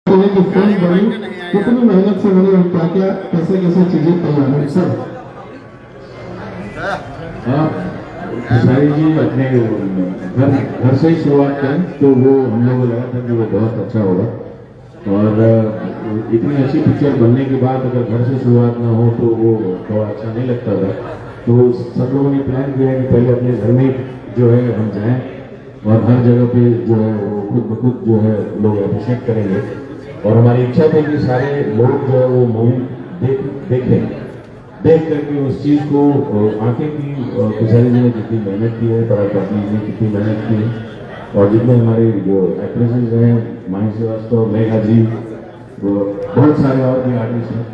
की फिल्म बनी, कितनी मेहनत से बनी और क्या क्या कैसे कैसे चीजें तैयार हुई सर? सारी चीज अपने घर से ही शुरुआत करें तो वो हम लोगों को लगा था कि वो बहुत अच्छा होगा। और इतनी अच्छी पिक्चर बनने के बाद अगर घर से शुरुआत ना हो तो वो थोड़ा अच्छा नहीं लगता था। तो सब लोगों ने प्लान किया कि पहले अपने घर में जो है हम जाएं और हर जगह पे जो है वो खुद ब खुद जो है लोग अप्रिशिएट करेंगे। और हमारी इच्छा थी कि सारे लोग जो है वो मूवी देख करके उस चीज़ को आंखें की पुजारी जी ने जितनी मेहनत की है, पराग पाटिल जी ने कितनी मेहनत की है और जितने हमारे जो एक्ट्रेसेस हैं, माही श्रीवास्तव, मेघा जी, वो बहुत सारे और भी आर्टिस्ट हैं,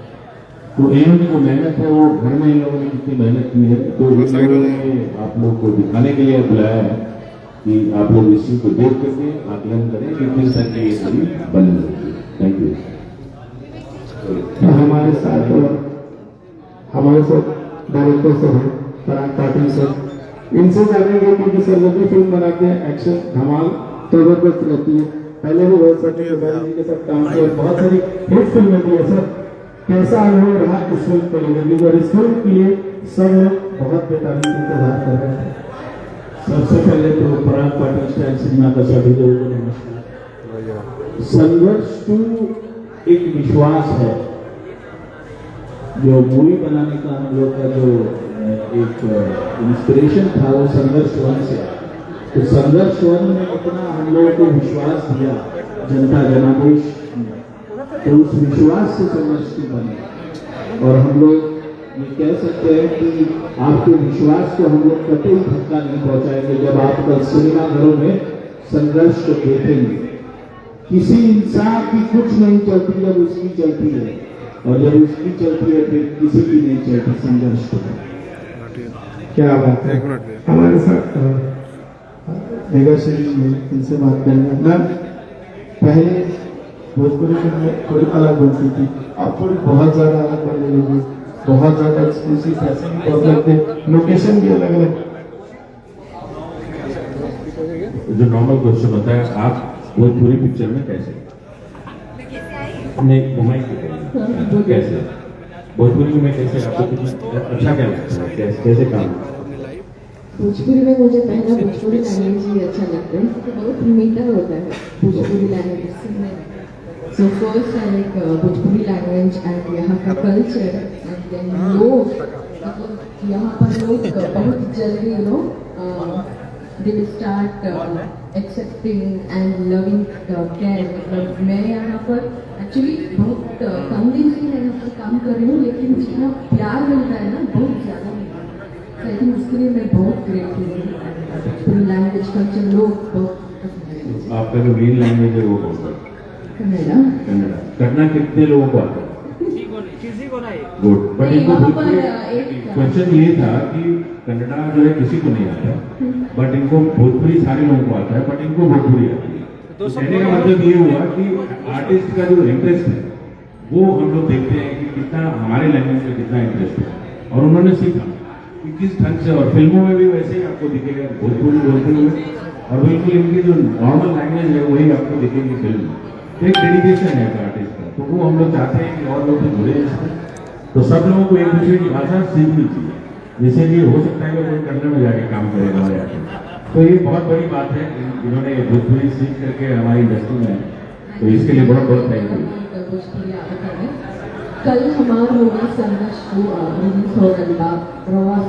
तो इन्हों की जो मेहनत है वो घर में इन लोगों ने कितनी मेहनत की है, तो इन लोगों ने आप लोग को दिखाने के लिए बुलाया है कि आप लोग इस चीज़ को देख करके आकलन करें कि किस तरह की ये फिल्म बन रही है। Thank you. हमारे साथ डायरेक्टर सर हैं पराग पाटिल सर, इनसे जानेंगे क्योंकि सर जब भी फिल्म बनाते हैं एक्शन धमाल जबरदस्त रहती है। पहले भी बहुत सारे जी के साथ काम किया, बहुत सारी हिट फिल्में दी है सर। कैसा अनुभव रहा इस फिल्म को लेकर और इस फिल्म के लिए सब लोग बहुत बेताबी इंतजार कर रहे थे? सबसे पहले तो पराग पाटिल स्टाइल सिनेमा का सभी लोगों को नमस्कार। संघर्ष टू एक विश्वास है, जो मूवी बनाने का हम लोग का जो एक इंस्पिरेशन था वो संघर्ष वन से। तो संघर्ष वन में इतना हम लोगों को विश्वास दिया जनता जनादेश ने, तो उस विश्वास से संघर्ष टू बने। और हम लोग ये कह सकते हैं कि आपके विश्वास को हम लोग कतई धक्का नहीं पहुंचाएंगे जब आप कल सिनेमा घरों में संघर्ष को देखेंगे। किसी इंसान की कुछ नहीं चलती जब उसकी चलती है, और जब उसकी चलती है फिर किसी की नहीं चलती संघर्ष को। क्या बात है। हमारे साथ मेघा श्री इनसे बात करेंगे। मैम, पहले भोजपुरी फिल्म थोड़ी अलग बनती थी, अब थोड़ी बहुत ज्यादा अलग बनने लगी, बहुत ज्यादा एक्सक्लूसिव फैसिलिटी बहुत लगते, लोकेशन भी अलग अलग। जो नॉर्मल क्वेश्चन होता है, आप भोजपुरी पिक्चर में कैसे नहीं घुमाई तो कैसे भोजपुरी में कैसे आपको कितना अच्छा क्या लगता है, कैसे काम? भोजपुरी में मुझे पहला भोजपुरी लैंग्वेज ही अच्छा लगता है क्योंकि बहुत मीठा होता है भोजपुरी लैंग्वेज सुनने में। So first I like Bhojpuri language and यहाँ का कल्चर एंड देन लोग, मतलब यहाँ पर लोग बहुत जल्दी they will start accepting and loving care. मतलब मैं यहाँ पर एक्चुअली बहुत कम दिन से मैं यहाँ पर काम कर रही हूँ, लेकिन जितना प्यार मिलता है ना बहुत ज़्यादा मिलता है। आई थिंक उसके लिए मैं बहुत ग्रेटफुल हूँ। लैंग्वेज कल्चर लोग बहुत। आपका जो मेन लैंग्वेज है वो कौन सा? कन्नड़ा। कन्नड़ा। करना कितने लोगों को आता है? गुड। बट इनको क्वेश्चन ये था कि कन्नड़ा जो है किसी को नहीं आता, बट इनको भोजपुरी सारे लोगों को आता है, बट इनको भोजपुरी आती है। तो कहने का मतलब ये हुआ कि आर्टिस्ट का जो इंटरेस्ट है वो हम लोग देखते हैं कि कितना हमारे लैंग्वेज में कितना इंटरेस्ट है, और उन्होंने सीखा कि किस ढंग से। और फिल्मों में भी वैसे ही आपको दिखेगा भोजपुरी में, और बिल्कुल इनकी जो नॉर्मल लैंग्वेज है वही आपको दिखेगी फिल्म में। तो एक डेडिकेशन है आर्टिस्ट का, तो वो हम लोग चाहते हैं कि और लोग जुड़े इसमें। तो सब लोगों को एक दूसरे की भाषा सीखनी चाहिए, जैसे कि हो सकता है कि कोई कन्नड़ में जाके काम करेगा हमारे यहाँ। तो ये बहुत बड़ी बात है, इन्होंने भोजपुरी सीख करके हमारी इंडस्ट्री में, तो इसके लिए बहुत बहुत थैंक यू। कल हमारा मूवी संघर्ष रिलीज हो रहा है,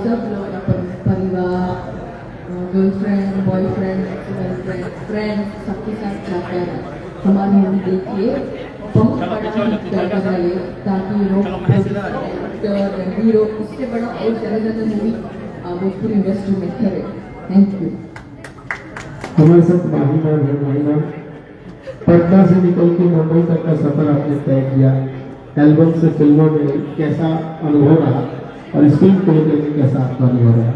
सब लोग परिवार, गर्लफ्रेंड, बॉयफ्रेंड, फ्रेंड सबके साथ जाकर हमारी मूवी देखिए। बहुत बड़ा है ताकि हीरो इससे बड़ा और ज़्यादा मूवी भोजपुरी इंडस्ट्री में करे। Thank you. हमारे साथ माही मैम, पटना से निकल के मुंबई तक का सफर आपने तय किया, एल्बम से फिल्मों में कैसा अनुभव रहा और इस फिल्म को लेकर कैसा आपका अनुभव रहा?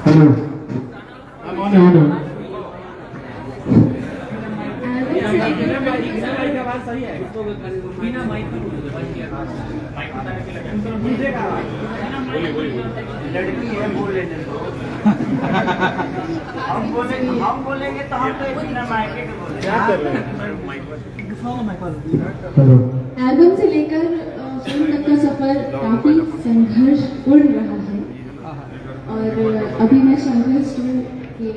हेलो, सही है, बिना माइक लड़की है बोल लेने दो। हम बोलेंगे तो हम तो इतना मायके के बोलेंगे। क्या कर रहे हेलो। एल्बम से लेकर फिल्म तक का सफर काफी संघर्षपूर्ण रहा है और अभी मैं संघर्ष 2 के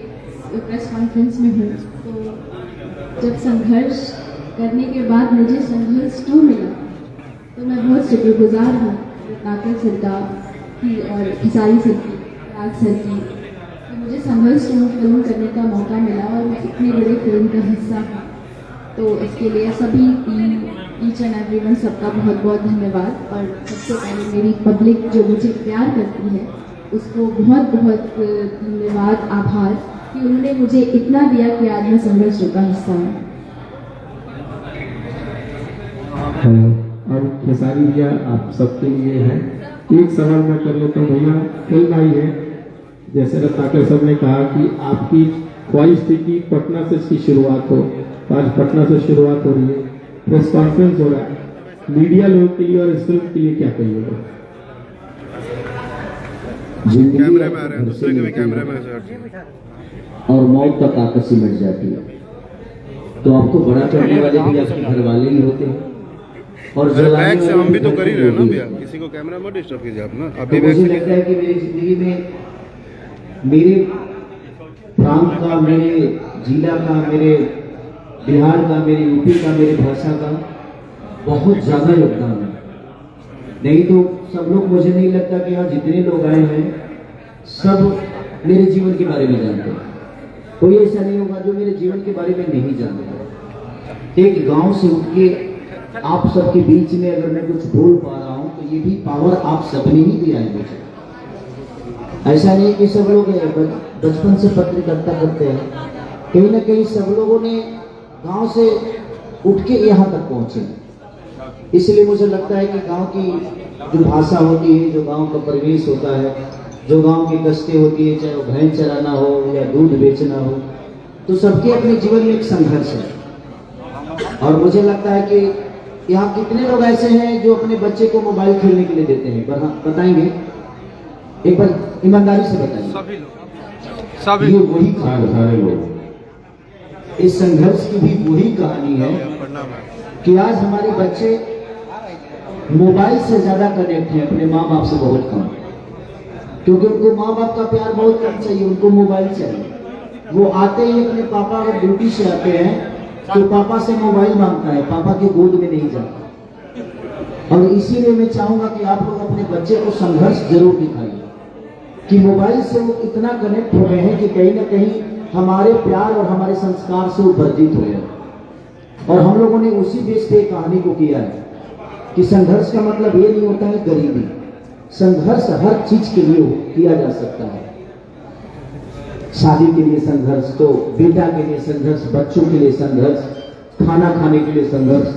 प्रेस कॉन्फ्रेंस में हूँ। तो जब संघर्ष करने के बाद मुझे संघर्ष 2 मिला तो मैं बहुत शुक्रगुजार हूँ रत्नाकर सर का की और खिसारी सर की, राज सर की, कि मुझे संघर्ष 2 फिल्म करने का मौका मिला और मैं इतनी बड़ी फिल्म का हिस्सा हूँ। तो इसके लिए सभी टीम, ईच एंड एवरीवन सबका बहुत बहुत धन्यवाद। और सबसे पहले मेरी पब्लिक जो मुझे प्यार करती है उसको बहुत बहुत धन्यवाद, आभार कि उन्होंने मुझे इतना दिया कि आज मैं संघर्ष 2 का हिस्सा हूँ। और खेसारी भैया आप सबके लिए है, एक सवाल मैं कर लेता हूँ भैया। फिल्म आई है, जैसे रत्नाकर साहब ने कहा कि आपकी ख्वाहिश थी कि पटना से इसकी शुरुआत हो, तो आज पटना से शुरुआत हो रही है, प्रेस कॉन्फ्रेंस हो रहा है, मीडिया लोगों के लिए और इस फिल्म के लिए क्या कहिएगा? कैमरे में आ रहे हैं, दूसरे के भी कैमरे में से और मौत तक आकर सिमट जाती है। तो आपको बड़ा करने वाले भी आपके घर वाले ही होते हैं और बैक से हम भी तो कर ही रहे हैं ना भैया, किसी को कैमरा मत डिस्टर्ब कीजिए आप ना। तो मुझे लगता है कि मेरी जिंदगी में मेरे प्रांत का, मेरे जिला का, मेरे बिहार का, मेरे यूपी का, मेरे भाषा का बहुत ज्यादा योगदान है। नहीं तो सब लोग, मुझे नहीं लगता कि यहाँ जितने लोग आए हैं सब मेरे जीवन के बारे में जानते हैं। कोई ऐसा नहीं होगा जो मेरे जीवन के बारे में नहीं जानता। एक गांव से उठ के आप सबके बीच में अगर मैं कुछ बोल पा रहा हूं तो ये भी पावर आप सबने ही दिया है मुझे। ऐसा नहीं कि सब लोग बचपन से पत्रकारिता करते हैं, कहीं ना कहीं सब लोगों ने गांव से उठ के यहाँ तक पहुंचे। इसलिए मुझे लगता है कि गांव की जो भाषा होती है, जो गांव का परिवेश होता है, जो गांव की कष्टें होती है, चाहे वो भैंस चराना हो या दूध बेचना हो, तो सबके अपने जीवन में एक संघर्ष है। और मुझे लगता है कि यहाँ कितने लोग ऐसे हैं जो अपने बच्चे को मोबाइल खेलने के लिए देते हैं, बताएंगे? एक बार ईमानदारी से बताइए। सभी ये वही सारे लोग। इस संघर्ष की भी वही कहानी है कि आज हमारे बच्चे मोबाइल से ज्यादा कनेक्ट हैं अपने माँ बाप से बहुत कम, क्योंकि उनको माँ बाप का प्यार बहुत कम चाहिए, उनको मोबाइल चाहिए। वो आते ही अपने पापा अगर ड्यूटी से आते हैं तो पापा से मोबाइल मांगता है, पापा की गोद में नहीं जाता। और इसीलिए मैं चाहूंगा कि आप लोग अपने बच्चे को संघर्ष जरूर दिखाइए कि मोबाइल से वो इतना कनेक्ट हो गए हैं कि कहीं ना कहीं हमारे प्यार और हमारे संस्कार से वो वर्जित हो गए। और हम लोगों ने उसी बेस पे कहानी को किया है कि संघर्ष का मतलब ये नहीं होता है गरीबी। संघर्ष हर चीज के लिए किया जा सकता है। शादी के लिए संघर्ष, तो बेटा के लिए संघर्ष, बच्चों के लिए संघर्ष, खाना खाने के लिए संघर्ष,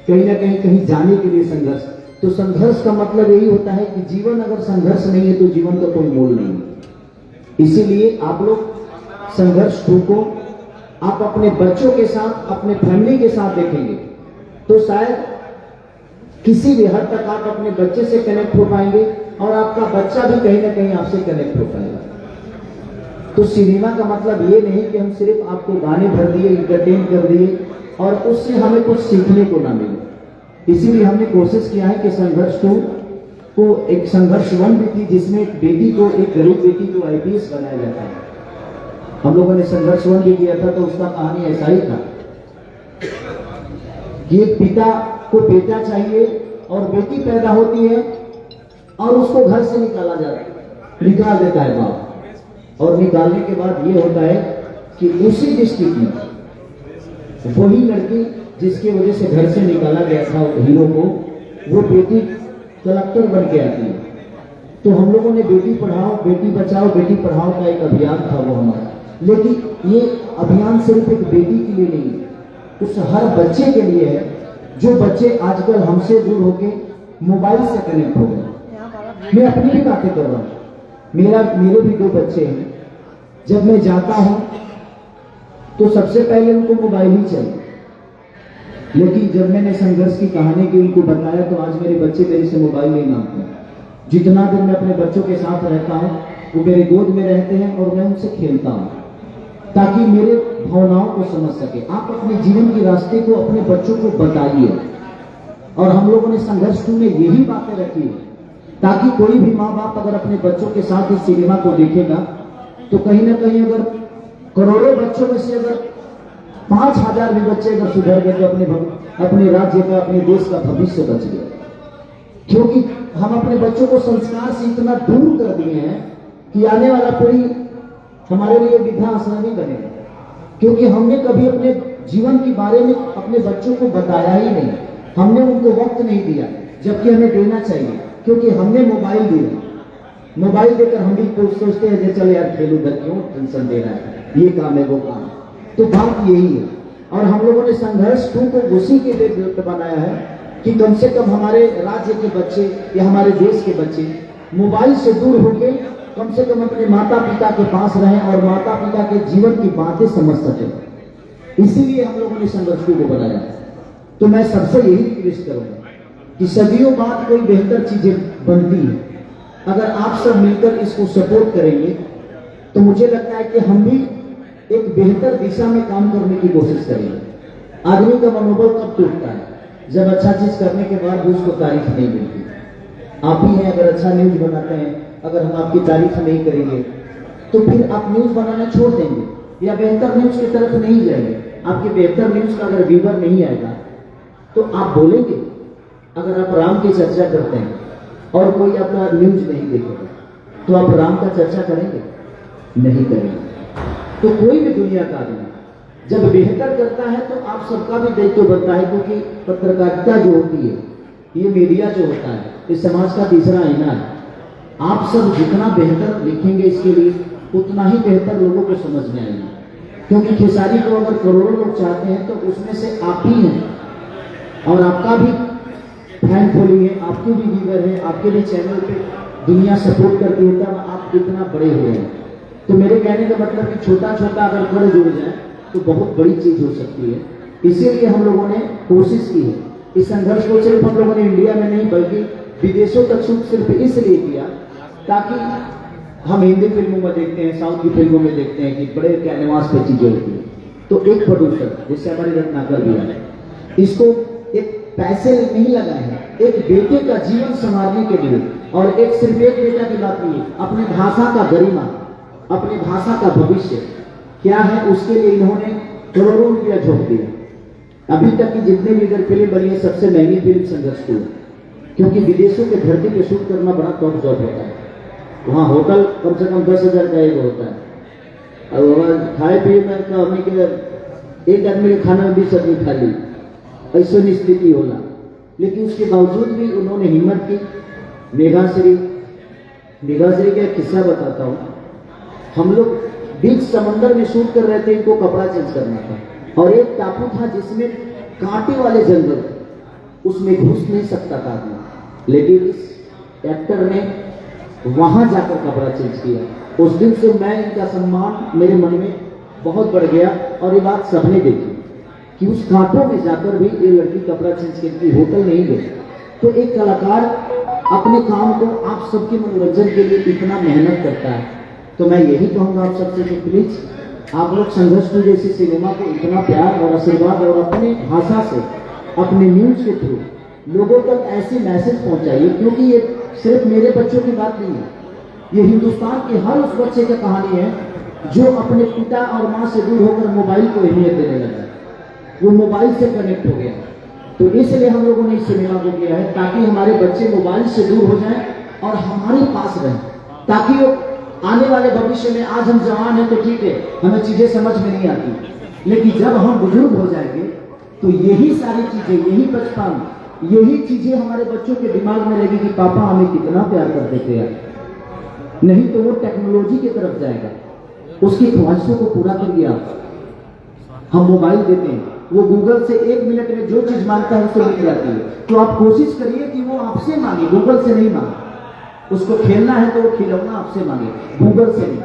कहीं ना कहीं जाने के लिए संघर्ष। तो संघर्ष का मतलब यही होता है कि जीवन अगर संघर्ष नहीं है तो जीवन का कोई मोल नहीं है। इसीलिए आप लोग संघर्ष 2 को आप अपने बच्चों के साथ, अपने फैमिली के साथ देखेंगे तो शायद किसी भी हद तक आप अपने बच्चे से कनेक्ट हो पाएंगे और आपका बच्चा भी कहीं ना कहीं आपसे कनेक्ट हो पाएगा। तो सिनेमा का मतलब ये नहीं कि हम सिर्फ आपको गाने भर दिए, इंटरटेन कर दिए और उससे हमें कुछ सीखने को ना मिले। इसीलिए हमने कोशिश किया है कि संघर्ष 2 को एक संघर्ष 1 भी थी जिसमें एक बेटी को, एक गरीब बेटी को IPS बनाया जाता है। हम लोगों ने संघर्ष 1 भी किया था तो उसका कहानी ऐसा ही था कि एक पिता को बेटा चाहिए और बेटी पैदा होती है और उसको घर से निकाल देता है बाप। और निकालने के बाद ये होता है कि उसी डिस्ट्रिक्ट में वही लड़की जिसकी वजह से घर से निकाला गया था हीरो को, वो बेटी कलेक्टर बन के आती है। तो हम लोगों ने बेटी पढ़ाओ बेटी बचाओ बेटी पढ़ाओ का एक अभियान था वो हमारा। लेकिन ये अभियान सिर्फ एक बेटी के लिए नहीं है, उस हर बच्चे के लिए है जो बच्चे आजकल हमसे दूर होके मोबाइल से कनेक्ट हो गए। मैं अपनी भी बातें कर रहा हूँ, मेरे भी 2 बच्चे हैं। जब मैं जाता हूं तो सबसे पहले उनको मोबाइल ही चाहिए, लेकिन जब मैंने संघर्ष की कहानी की उनको बताया तो आज मेरे बच्चे मेरे से मोबाइल नहीं मांगते। जितना दिन मैं अपने बच्चों के साथ रहता हूँ वो मेरे गोद में रहते हैं और मैं उनसे खेलता हूँ, ताकि मेरे भावनाओं को समझ सके। आप अपने जीवन के रास्ते को अपने बच्चों को बताइए, और हम लोगों ने संघर्ष 2 में यही बातें रखी है, ताकि कोई भी माँ बाप अगर अपने बच्चों के साथ इस सिनेमा को देखेगा तो कहीं ना कहीं अगर करोड़ों बच्चों में से अगर 5000 भी बच्चे अगर सुधर गए तो अपने राज्य का, अपने देश का भविष्य बच गया। क्योंकि हम अपने बच्चों को संस्कार से इतना दूर कर दिए हैं कि आने वाला पीढ़ी हमारे लिए वृद्धाश्रम ही बनेगा, क्योंकि हमने कभी अपने जीवन के बारे में अपने बच्चों को बताया ही नहीं, हमने उनको वक्त नहीं दिया, जबकि हमें देना चाहिए। क्योंकि हमने मोबाइल दिया, मोबाइल देकर हम भी सोचते हैं कि चल यार खेल, उधर क्यों टेंशन दे रहा है, ये काम है वो काम है। तो बात यही है, और हम लोगों ने संघर्ष 2 को उसी के लिए बनाया है कि कम से कम हमारे राज्य के बच्चे या हमारे देश के बच्चे मोबाइल से दूर होकर कम से कम अपने माता पिता के पास रहें और माता पिता के जीवन की बातें समझ सकें। इसीलिए हम लोगों ने संघर्ष 2 को बनाया। तो मैं सबसे यही रिक्वेस्ट करूंगा कि सदियों बाद कोई बेहतर चीजें बनती है, अगर आप सब मिलकर इसको सपोर्ट करेंगे तो मुझे लगता है कि हम भी एक बेहतर दिशा में काम करने की कोशिश करेंगे। आदमी का मनोबल कब टूटता है? जब अच्छा चीज करने के बाद भी उसको तारीफ नहीं मिलती। आप ही हैं, अगर अच्छा न्यूज बनाते हैं, अगर हम आपकी तारीफ नहीं करेंगे तो फिर आप न्यूज बनाना छोड़ देंगे या बेहतर न्यूज की तरफ नहीं जाएंगे। आपके बेहतर न्यूज का अगर व्यूवर नहीं आएगा तो आप बोलेंगे। अगर आप राम की चर्चा करते हैं और कोई आपका न्यूज नहीं देखेगा तो आप राम का चर्चा करेंगे? नहीं करेंगे। तो कोई भी दुनिया का आदमी जब बेहतर करता है तो आप सबका भी दायित्व बनता है, क्योंकि पत्रकारिता जो होती है, ये मीडिया जो होता है, इस समाज का तीसरा आईना है। आप सब जितना बेहतर लिखेंगे इसके लिए उतना ही बेहतर लोगों को समझ में आएगा। क्योंकि खेसारी को अगर करोड़ों लोग चाहते हैं तो उसमें से आप ही हैं, और आपका भी फैन फॉलोइंग है, आपके भी व्यूअर है, आपके भी चैनल पे दुनिया सपोर्ट करती है, तब आप इतना बड़े हुए हैं। तो मेरे कहने का मतलब कि छोटा छोटा अगर कर जुड़ जाए तो बहुत बड़ी चीज हो सकती है। इसीलिए हम लोगों ने कोशिश की है। इस संघर्ष को सिर्फ हम लोगों ने इंडिया में नहीं बल्कि विदेशों तक शूट सिर्फ इसलिए किया ताकि हम हिंदी फिल्मों में देखते हैं, साउथ की फिल्मों में देखते हैं कि बड़े कैनवास पे चीजें होती है। तो एक प्रोड्यूसर जैसे हमारे रत्नाकर भैया है, इसको एक पैसे नहीं लगाए हैं, एक बेटे का जीवन संवारने के लिए, और एक सिर्फ एक बेटा की बात नहीं, अपनी भाषा का गरिमा, अपनी भाषा का भविष्य क्या है उसके लिए इन्होंने करोड़ों रुपया झोंक दिया। अभी तक की जितने भी इधर फिल्म बनी है सबसे महंगी फिल्म संघर्ष 2 है, क्योंकि विदेशों के धरती पे शूट करना बड़ा टॉप जॉब होता है। वहाँ होटल कम से कम 10,000 का एक होता है, और वहाँ खाए पिए में का हमने के एक आदमी के खाना में 20 आदमी खा ली, ऐसा स्थिति होला। लेकिन उसके बावजूद भी उन्होंने हिम्मत की। मेघाश्री का एक किस्सा बताता हूँ। हम लोग बीच समंदर में शूट कर रहे थे, इनको कपड़ा चेंज करना था, और एक टापू था जिसमें कांटे वाले जंगल, उसमें घुस नहीं सकता था आदमी, लेकिन इस एक्टर ने वहां जाकर कपड़ा चेंज किया। उस दिन से मैं इनका सम्मान मेरे मन में बहुत बढ़ गया, और ये बात सबने देखी कि उस कांटों में जाकर भी ये लड़की कपड़ा चेंज करती, होटल नहीं गई। तो एक कलाकार अपने काम को आप सबके मनोरंजन के लिए इतना मेहनत करता है, तो मैं यही कहूंगा आप सबसे कि प्लीज आप लोग संघर्ष 2 जैसी सिनेमा को इतना प्यार और आशीर्वाद और अपने भाषा से, अपने न्यूज के थ्रू लोगों तक ऐसे मैसेज पहुंचाइए, क्योंकि ये सिर्फ मेरे बच्चों की बात नहीं है, ये हिंदुस्तान के हर उस बच्चे की कहानी है जो अपने पिता और माँ से दूर होकर मोबाइल को अहमियत देने लगा, वो मोबाइल से कनेक्ट हो गया। तो इसलिए हम लोगों ने इस सिनेमा को किया है ताकि हमारे बच्चे मोबाइल से दूर हो जाएं और हमारे पास रहें, ताकि वो आने वाले भविष्य में, आज हम जवान हैं तो ठीक है, हमें चीजें समझ में नहीं आती, लेकिन जब हम बुजुर्ग हो जाएंगे तो यही सारी चीजें, यही बचपन, यही चीजें हमारे बच्चों के दिमाग में रहेगी कि पापा हमें कितना प्यार करते थे यार। नहीं तो वो टेक्नोलॉजी की तरफ जाएगा, उसकी ख्वाहिशों को पूरा कर दिया। हम मोबाइल देते हैं, वो गूगल से 1 मिनट में जो चीज मांगता है उसको मिल जाती है। तो आप कोशिश करिए कि वो आपसे मांगे, गूगल से नहीं मांगे। उसको खेलना है तो वो खिलौना आपसे मांगे, गूगल से नहीं।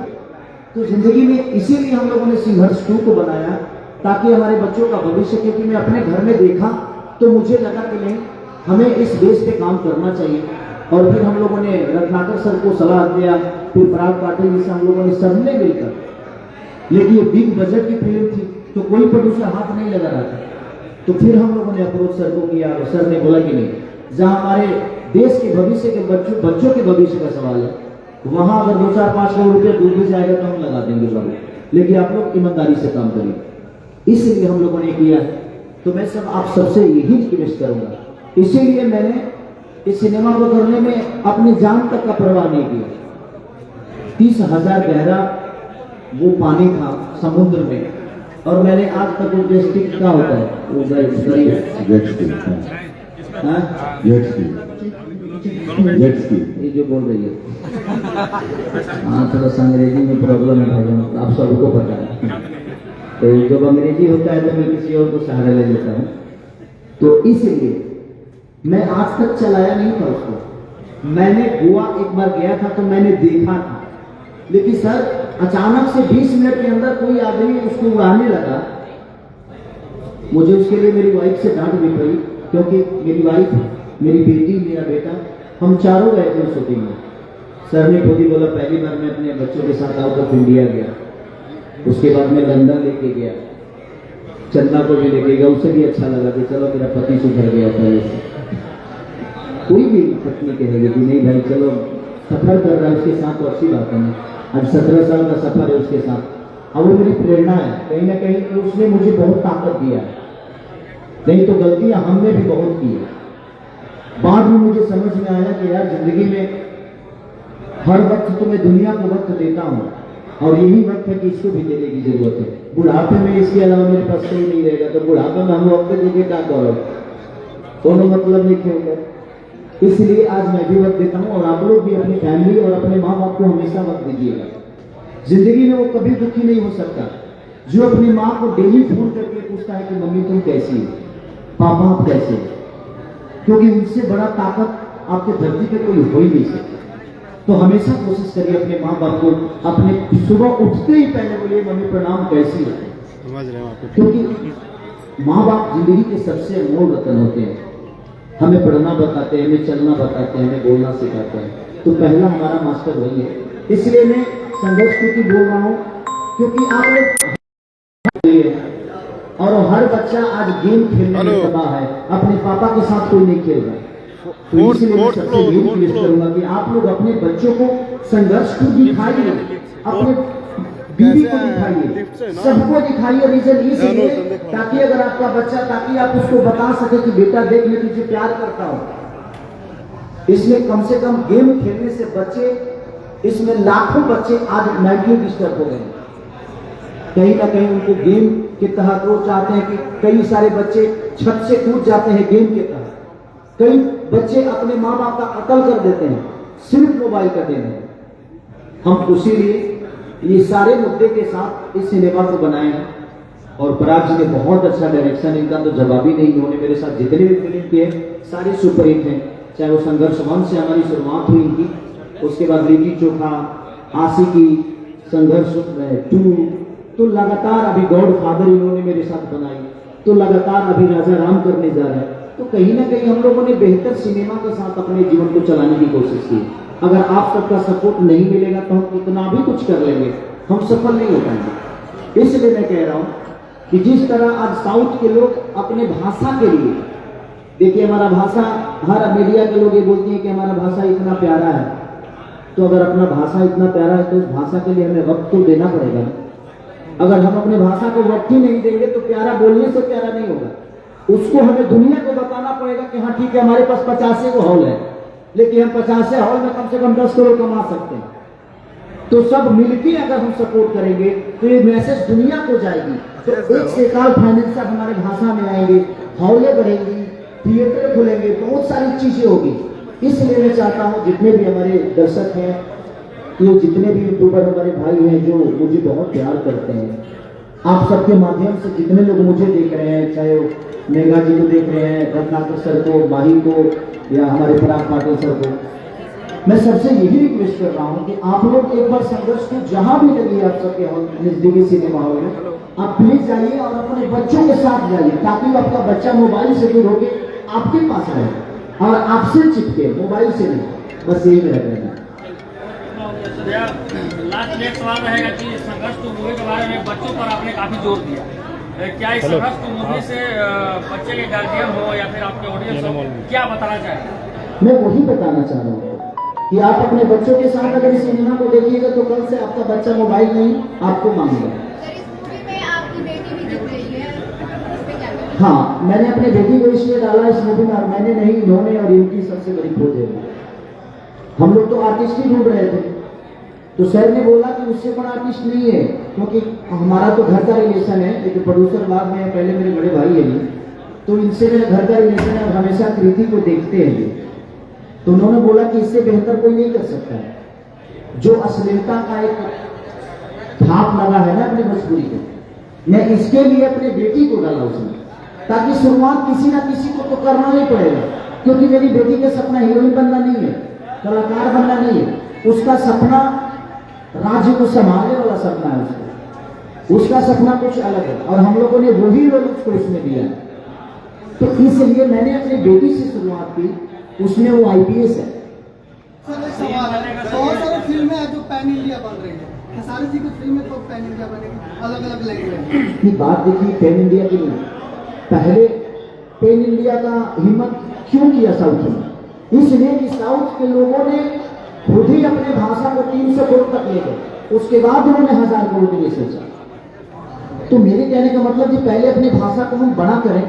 तो जिंदगी में इसीलिए हम लोगों ने संघर्ष 2 को बनाया, ताकि हमारे बच्चों का भविष्य, क्योंकि मैं अपने घर में देखा तो मुझे लगा कि नहीं, हमें इस देश पे काम करना चाहिए। और फिर हम लोगों ने रत्नाकर सर को सलाह दिया, फिर पराग पाटिल जी से हम लोगों ने सबने मिलकर, लेकिन ये बिग बजट की फिल्म थी तो कोई प्रोड्यूसर हाथ नहीं लगा रहा था, तो फिर हम लोगों ने अप्रोच सर को किया और सर ने बोला कि नहीं, जहां हमारे देश के भविष्य के बच्चों के भविष्य का सवाल है, वहां अगर 2-4-5 करोड़ रुपया दूर भी जाएगा तो हम लगा देंगे बाबू, लेकिन आप लोग ईमानदारी से काम करिए। इसलिए हम लोगों ने किया। तो मैं सब आप सबसे यही रिक्वेस्ट करूंगा, इसीलिए मैंने इस सिनेमा को करने में अपनी जान तक का परवाह नहीं किया। 30,000 गहरा वो पानी था समुद्र में, और मैंने आज तक वो डिस्ट्रिक्ट का होता है वो जेट स्की, हाँ जेट स्की ये जो बोल रही है हाँ, थोड़ा सा अंग्रेजी में प्रॉब्लम है भाई, आप सबको पता है। तो जब अंग्रेजी होता है तो मैं किसी और को सहारा ले लेता हूँ। तो इसलिए मैं आज तक चलाया नहीं था उसको। मैंने गोवा एक बार गया था तो मैंने देखा था, लेकिन सर अचानक से 20 मिनट के अंदर कोई आदमी उसको उड़ाने लगा। मुझे उसके लिए मेरी वाइफ से डांट भी पड़ी, क्योंकि मेरी वाइफ, मेरी बेटी, मेरा बेटा, हम चारों गए थे शूटिंग में। सर ने खुद ही बोला पहली बार मैं अपने बच्चों के साथ आउट ऑफ इंडिया गया, उसके बाद मैं लंदन लेके गया, चंदा को भी लेके गया, उसे भी अच्छा लगा कि चलो मेरा पति सुधर गया था। कोई भी पत्नी कहेगी कि नहीं भाई चलो सफर कर रहा है उसके साथ तो अच्छी बात है। आज 17 साल का सफर है उसके साथ, अब वो मेरी प्रेरणा है। कहीं ना कहीं उसने मुझे बहुत ताकत दिया है, नहीं तो गलतियां हमने भी बहुत की है। बाद में मुझे समझ में आया कि यार जिंदगी में हर वक्त तो मैं दुनिया को वक्त देता हूँ, और यही वक्त है कि इसको भी देने की जरूरत है। बुढ़ापे में इसके अलावा मेरे पास कोई नहीं रहेगा, तो बुढ़ापे में हम वक्त देके क्या करो, कोनो मतलब नहीं क्यों। इसलिए आज मैं भी वक्त देता हूँ, और आप लोग भी अपनी फैमिली और अपने माँ बाप को हमेशा वक्त दीजिएगा। जिंदगी में वो कभी दुखी नहीं हो सकता जो अपनी माँ को डेली फोन करके पूछता है कि मम्मी तुम कैसी हो, पापा आप कैसे हो, क्योंकि उनसे बड़ा ताकत आपके धरती पे कोई हो ही नहीं सकता। तो हमेशा कोशिश करिए अपने माँ बाप को, अपने सुबह उठते ही पहले बोलिए मम्मी प्रणाम कैसी हो, समझ रहे हो आप? क्योंकि माँ बाप जिंदगी के सबसे अनमोल रतन होते हैं। हमें पढ़ना बताते हैं, हमें चलना बताते हैं, हमें बोलना सिखाते हैं, तो पहला हमारा मास्टर वही है। इसलिए मैं संघर्ष की बोल रहा हूँ, क्योंकि आप लोग और हर बच्चा आज गेम खेलने में दबा है, अपने पापा के साथ कोई नहीं खेल रहा। तो इसलिए मैं सबसे यही रिक्वेस्ट करूंगा कि आप लोग अपने बच्चों को संघर्ष को दिखाइए, अपने बीवी को दिखाइए, सबको दिखाइए। रीजन इसलिए ताकि अगर आपका बच्चा, ताकि आप उसको बता सके कि बेटा देख मैं तुझे प्यार करता हूं। इसलिए कम से कम गेम खेलने से बच्चे, इसमें लाखों बच्चे आज मेंटली डिस्टर्ब हो गए। कहीं ना कहीं उनको गेम के तहत वो चाहते हैं कि कई सारे बच्चे छत से कूद जाते हैं गेम के तहत, कई बच्चे अपने माँ बाप का कत्ल कर देते हैं सिर्फ मोबाइल का देने। हम इसीलिए ये सारे मुद्दे के साथ इस सिनेमा को बनाए हैं, और पराग जी ने बहुत अच्छा डायरेक्शन, इनका तो जवाब ही नहीं। उन्होंने मेरे साथ जितने भी फिल्म किए सारे सुपरहिट हैं, चाहे वो संघर्ष 1 से हमारी शुरुआत हुई इनकी, उसके बाद लिट्टी चोखा, आशिकी, संघर्ष 2, तो लगातार अभी गॉड फादर इन्होंने मेरे साथ बनाई, तो लगातार अभी राजा राम करने जा रहे हैं। तो कहीं ना कहीं हम लोगों ने बेहतर सिनेमा के साथ अपने जीवन को चलाने की कोशिश की। अगर आप सबका सपोर्ट नहीं मिलेगा तो हम कितना भी कुछ कर लेंगे, हम सफल नहीं हो पाएंगे। इसलिए मैं कह रहा हूं कि जिस तरह आज साउथ के लोग अपने भाषा के लिए, देखिए हमारा भाषा, हर मीडिया के लोग ये बोलते हैं कि हमारा भाषा इतना प्यारा है, तो अगर अपना भाषा इतना प्यारा है तो उस भाषा के लिए हमें वक्त तो देना पड़ेगा। अगर हम अपने भाषा को वक्त ही नहीं देंगे तो प्यारा बोलने से प्यारा नहीं होगा, उसको हमें दुनिया को बताना पड़ेगा कि हाँ ठीक है हमारे पास 50 को हॉल है, लेकिन हम 50 हॉल में कम से कम 10 करोड़ कमा सकते हैं। तो सब मिलकर अगर हम सपोर्ट करेंगे तो ये मैसेज दुनिया को जाएगी। तो एक से एक फाइनेंसर हमारे भाषा में आएंगे, हॉलें बढ़ेंगी, थिएटर खुलेंगे, बहुत सारी चीजें होगी। इसलिए मैं चाहता हूँ जितने भी हमारे दर्शक हैं, ये जितने भी यूट्यूबर हमारे भाई हैं जो मुझे बहुत प्यार करते हैं, आप सबके माध्यम से जितने लोग मुझे देख रहे हैं, चाहे मेघा जी को देख रहे हैं, रत्नाकर सर को, माही को, या हमारे पराग पाटिल सर को, मैं सबसे यही रिक्वेस्ट कर रहा हूँ कि आप लोग एक बार संघर्ष को जहां भी लगी आप सबके नजदीकी सिनेमा हॉल में, आप प्लीज जाइए और अपने बच्चों के साथ जाइए, ताकि आपका बच्चा मोबाइल से दूर होकर आपके पास रहे और आपसे चिपके, मोबाइल से नहीं। बस यही मेरा कहना है। लास्ट में एक सवाल रहेगा कि संघर्ष टू मूवी के बारे में बच्चों पर आपने काफी जोर दिया, क्या इस संघर्ष टू मूवी से बच्चे के गार्जियन हो या फिर आपके ऑडियंस हो, क्या बताना चाहेंगे? मैं वही बताना चाह रहा हूँ कि आप अपने बच्चों के साथ अगर इस सिनेमा को देखिएगा तो कल से आपका बच्चा मोबाइल नहीं आपको मांगेगा। हाँ, मैंने अपने बेटी को इसलिए डाला इस मूवी में, मैंने नहीं, इन्होंने, और इनकी सबसे बड़ी खोज है। हम लोग तो आर्टिस्ट ही ढूंढ रहे थे, तो सर ने बोला कि उससे बड़ा आर्टिस्ट नहीं है, क्योंकि हमारा तो घर का रिलेशन है, लेकिन प्रोड्यूसर बाद में पहले मेरे बड़े भाई है, तो इनसे मेरा घर का रिलेशन है और हमेशा कृति को देखते हैं ये। तो उन्होंने बोला कि इससे बेहतर कोई नहीं कर सकता है। जो अश्लीलता का एक भाप लगा है ना अपने भोजपुरी को, मैं इसके लिए अपने बेटी को डाला उसमें, ताकि शुरुआत किसी ना किसी को तो करना नहीं पड़ेगा, क्योंकि मेरी बेटी का सपना हीरोइन बनना नहीं है, कलाकार बनना नहीं है, उसका सपना राज्य को संभालने वाला सपना है उसका सपना कुछ अलग है, और हम लोगों ने वही रोल उसको इसमें दिया। तो इसलिए मैंने अपनी बेटी से शुरुआत की, उसमें वो IPS है। बहुत सारी फिल्में हैं जो पैन इंडिया बन रही है, खेसारी जी की फिल्में तो पैन इंडिया बनेगी, अलग अलग लैंग्वेज की बात देखिए, पैन इंडिया की नहीं, पहले पैन इंडिया का हिम्मत क्यों किया साउथ में? इसलिए कि साउथ के लोगों ने खुद ही अपने भाषा को 300 करोड़ तक ले गए, उसके बाद उन्होंने 1000 करोड़ के लिए सोचा। तो मेरे कहने का मतलब कि पहले अपनी भाषा को हम बड़ा करें,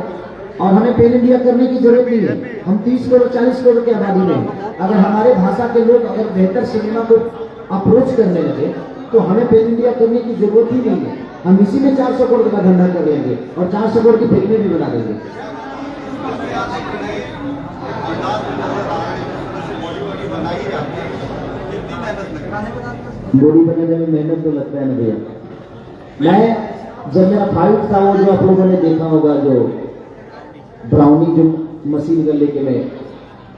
और हमें पैन इंडिया करने की जरूरत नहीं है। हम 30 करोड़ 40 करोड़ की आबादी में, अगर हमारे भाषा के लोग अगर बेहतर सिनेमा को अप्रोच करने लगे तो हमें पैन इंडिया करने की जरूरत ही नहीं है। हम इसी में 400 करोड़ का धंधा कर लेंगे और 400 करोड़ की फिल्में भी बना देंगे। बॉडी बनाने में मेहनत तो लगता है ना भैया। मैं जब मेरा फाइट था, वो जो आप लोगों ने देखा होगा, जो ब्राउनी जो मशीन गन लेके मैं,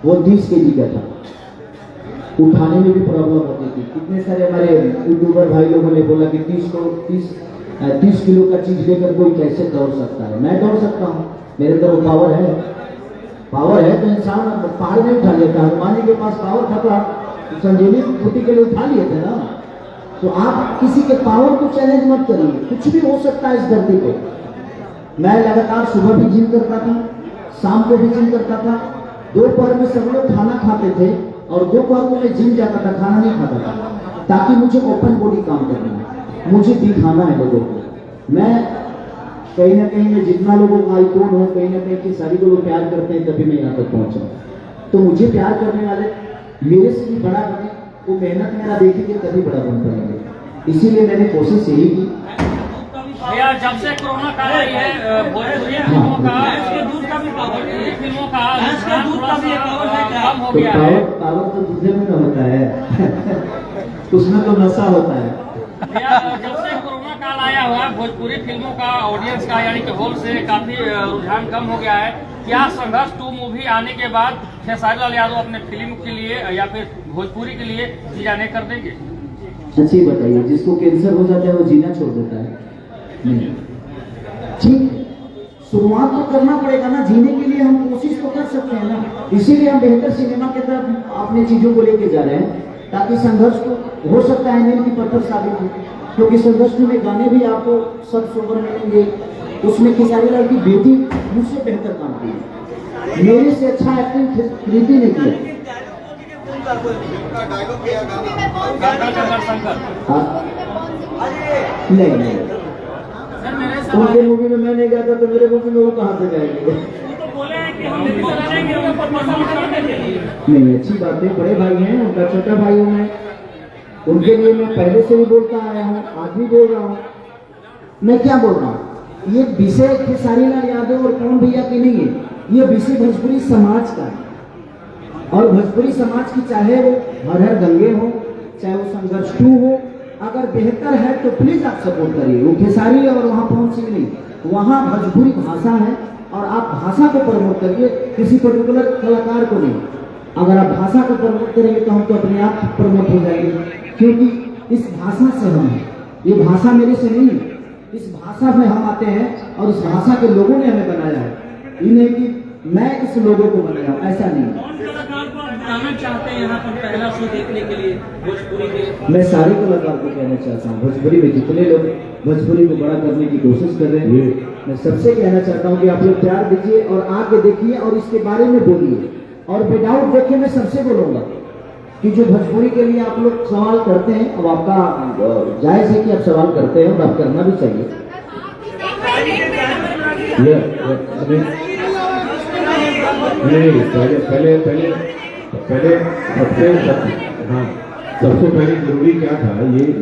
वो 30 kg का था, उठाने में भी प्रॉब्लम होती थी। कितने सारे हमारे यूट्यूबर भाई लोगों ने बोला कि 30 किलो का चीज लेकर कोई कैसे दौड़ सकता है? मैं दौड़ सकता हूँ, मेरे अंदर वो पावर है तो इंसान पहाड़ नहीं उठा लेता। हनुमान जी के पास पावर था तो संजीवनी बूटी के लिए उठा लिए थे ना। तो आप किसी के पावर को चैलेंज मत करिए, कुछ भी हो सकता है इस धरती पे। मैं लगातार सुबह भी जिम करता था, शाम को भी जिम करता था, दोपहर में सब लोग खाना खाते थे और दोपहर को मैं जिम जाता था, खाना नहीं खाता था, ताकि मुझे ओपन बॉडी काम करना है, मुझे दिखाना है लोगों को। मैं कहीं ना कहीं मैं जितना लोगों का आइकॉन हूँ, कहीं ना कहीं सारी लोग प्यार करते हैं, तभी मैं यहाँ तक पहुंचा। तो मुझे प्यार करने वाले मेरे से भी बड़ा बने, वो मेहनत मेरा देखेंगे तभी बड़ा बन पाएंगे। इसीलिए मैंने कोशिश यही की। भैया, जब से कोरोना काल आई है, भोजपुरी फिल्मों का, भोजपुरी फिल्मों का कम हो गया है। पावर तो दूसरे में होता है उसमें तो नशा होता है। भैया, जब से कोरोना काल आया हुआ है, भोजपुरी फिल्मों का ऑडियंस का यानी कि हॉल से काफी रुझान कम हो गया है। क्या संघर्ष 2 मूवी आने के बाद खेसारी लाल यादव अपने फिल्म के लिए या फिर भोजपुरी के लिए जाने कर देंगे? अच्छी बताइए, जिसको कैंसर हो जाता है वो जीना छोड़ देता है? नहीं, ठीक, शुरुआत तो करना पड़ेगा ना, जीने के लिए हम कोशिश तो कर सकते हैं ना। इसीलिए हम बेहतर सिनेमा की तरफ अपनी चीजों को लेके जा रहे हैं, ताकि संघर्ष को हो सकता है नील की पत्थर साबित हो। क्योंकि संघर्ष में गाने भी आपको सब सोबर मिलेंगे, उसमें खेसारी लाल की बेटी मुझसे बेहतर काम की है, मेरे से अच्छा एक्टिंग कृति ने किया। नहीं, उनके मूवी में मैं नहीं गया था तो मेरे मूवी में वो कहाँ से जाएंगे? नहीं, अच्छी बात है, बड़े भाई हैं, उनका छोटा भाई हूँ मैं, उनके लिए मैं पहले से भी बोलता आया हूँ, आज भी बोल रहा हूँ। मैं क्या बोल रहा हूँ, ये विषय खेसारी लाल यादव और कौन भैया की नहीं है, ये विषय भोजपुरी समाज का है। और भोजपुरी समाज की चाहे वो हर हर गंगे हो, चाहे वो संघर्ष 2 हो, अगर बेहतर है तो प्लीज आप सपोर्ट करिए। वो खेसारी और वहाँ पहुंच सिंह नहीं, वहाँ भोजपुरी भाषा है और आप भाषा को प्रमोट करिए, किसी पर्टिकुलर कलाकार को नहीं। अगर आप भाषा को प्रमोट करेंगे तो हम तो अपने आप प्रमोट हो जाएंगे, क्योंकि इस भाषा से हम हैं, ये भाषा मेरे से नहीं है, इस भाषा में हम आते हैं और इस भाषा के लोगों ने हमें बनाया है। ये नहीं कि मैं इस लोगों को बनाया हूं, ऐसा नहीं। कौन कलाकार को आप बुलाना चाहते हैं यहाँ पर पहला शो देखने के लिए भोजपुरी के? मैं सारे कलाकार को कहना चाहता हूँ, भोजपुरी में जितने लोग भोजपुरी को बड़ा करने की कोशिश कर रहे हैं, मैं सबसे कहना चाहता हूँ कि आप लोग प्यार दीजिए और आके देखिए और इसके बारे में बोलिए। और विदाउट देखे मैं सबसे बोलूंगा कि जो भोजपुरी के लिए आप लोग सवाल करते हैं, अब आपका जायज है कि आप सवाल करते हैं और आप करना भी चाहिए। नहीं, पहले सबसे पहले जरूरी क्या था,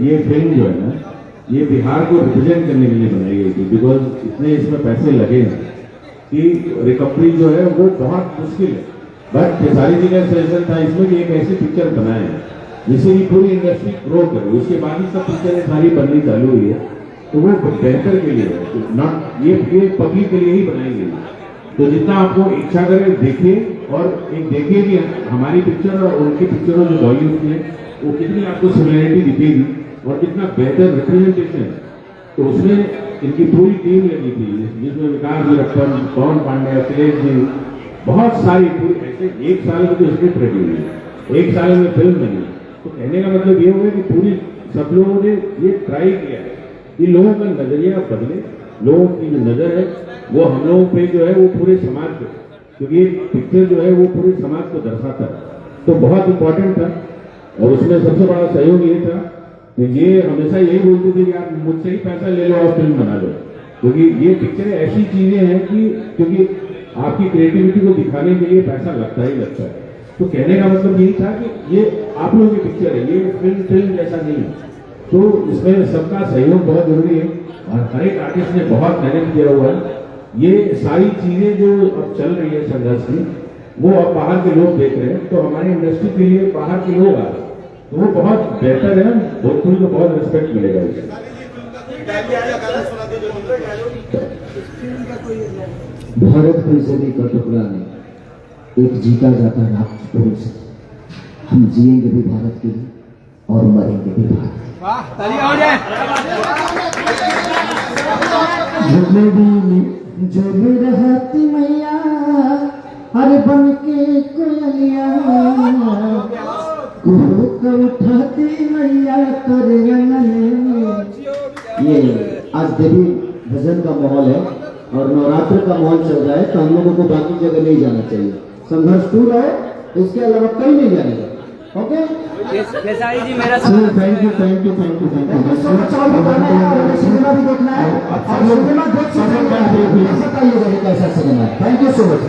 ये फिल्म जो है ना, ये बिहार को रिप्रेजेंट करने के लिए बनाई गई थी। बिकॉज इतने इसमें पैसे लगे हैं कि रिकवरी जो है वो बहुत मुश्किल है। बट खेसारी जी का सजेशन था इसमें कि एक ऐसी पिक्चर बनाए जिससे कि पूरी इंडस्ट्री ग्रो करे। उसके बाद ही सब पिक्चरें सारी बननी चालू हुई है, तो वो बेहतर के लिए है, नॉट ये पब्लिक के लिए ही बनाई गई है। तो जितना आपको इच्छा करे देखिए, और एक देखिए कि हमारी पिक्चर और उनकी पिक्चरों जो बॉलीवुड की है वो कितनी आपको सिमिलरिटी दिखेगी और कितना बेहतर रिप्रेजेंटेशन है। तो उसमें इनकी पूरी टीम लगी थी, जिसमें विकास जी रक्कम, पवन पांडे, अखिलेश जी, बहुत सारी पूरी ऐसे एक साल में तो स्क्रिप्ट रेडी हुई, एक साल में फिल्म बनी। तो कहने का मतलब ये हुआ कि पूरी सब लोगों ने ये ट्राई किया है कि लोगों का नजरिया बदले, लोगों की जो नजर है वो हम लोगों पे जो है वो पूरे समाज पे, क्योंकि ये पिक्चर जो है वो पूरे समाज को दर्शाता है, तो बहुत इंपॉर्टेंट था। और उसमें सबसे बड़ा सहयोग ये था कि ये हमेशा यही बोलते थे कि आप मुझसे ही पैसा ले लो और फिल्म बना लो, क्योंकि ये पिक्चरें ऐसी चीजें हैं कि क्योंकि आपकी क्रिएटिविटी को दिखाने के लिए पैसा लगता ही लगता है। तो कहने का मतलब यही था कि ये आप लोगों की पिक्चर है, ये फिल्म जैसा नहीं है। तो इसमें सबका सहयोग बहुत जरूरी है और हर एक आर्टिस्ट ने बहुत मेहनत किया हुआ है। ये सारी चीजें जो अब चल रही है संघर्ष की, वो अब बाहर के लोग देख रहे हैं, तो हमारी इंडस्ट्री के लिए बाहर के लोग आ रहे हैं, तो वो बहुत बेहतर है। भोजपुरी को बहुत रिस्पेक्ट मिलेगा इससे। भारत की सदी का टुकड़ा नहीं, एक जीता जाता नागपुर से। हम जिएंगे भी भारत के लिए और मरेंगे भी भारत के लिए। जब रहती मैया हर बन के कोयलिया, उठाती मैया कर ये आज देवी भजन का माहौल है और नवरात्र का माहौल चल रहा है, तो हम लोगों को बाकी जगह नहीं जाना चाहिए। संघर्ष टूर है, इसके अलावा कहीं नहीं जाएगा। ओके खेसारी जी मेरा थैंक यू। सिनेमा भी देखना है और सिनेमा देख सकते हैं, कैसा सिनेमा है। Thank you so much.